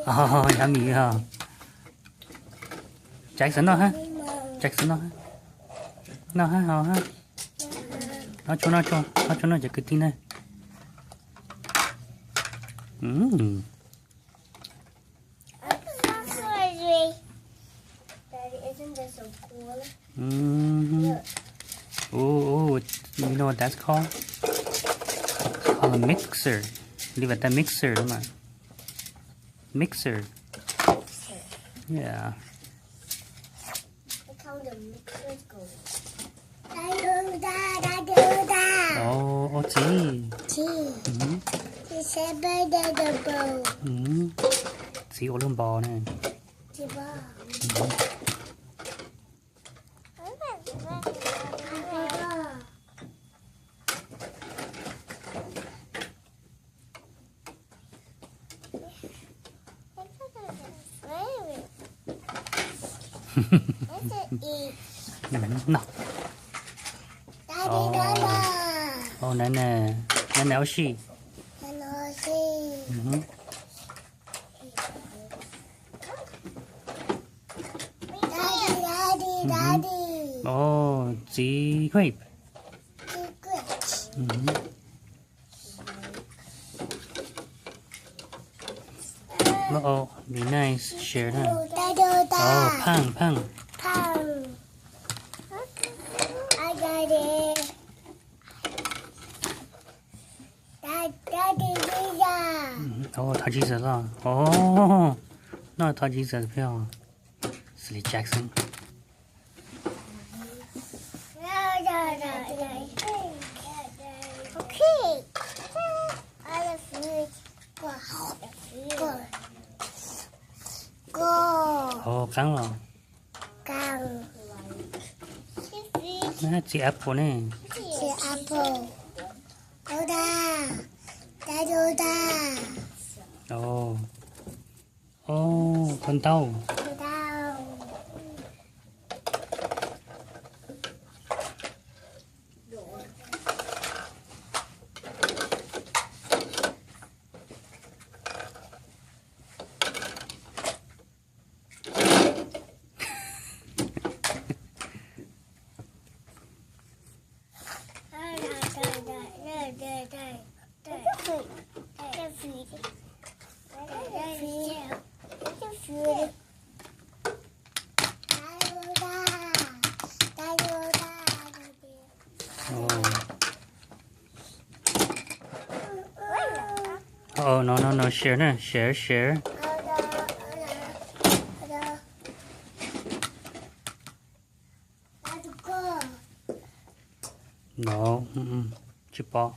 Oh, yummy ha. Jackson nó ha. Jackson nó ha. Nó ha, họ ha. Nó cho nó cho cái tí này. Daddy, isn't this so cool? Oh, you know what that's called? It's called a mixer. Leave it that mixer, đúng không? Mixer. Yeah. Look how the mixer's going. Oh, gee. She said the bowl. See, all them ball này. The ball. No. Oh, nè áo xì. Daddy. Oh, the grape. Oh, be nice. Share that. Oh, pang. I got it. Daddy, Oh, 他 Jesus 啊。哦，那他 Jesus 票。Silly Jackson. Okay. All the food. Go. Oh, cắn rồi. Go. Nó chỉ apple nè. Apple. Oda. Daddy. Oh. Oh, con tàu. Oh, no, share nè, share. No, chip ball.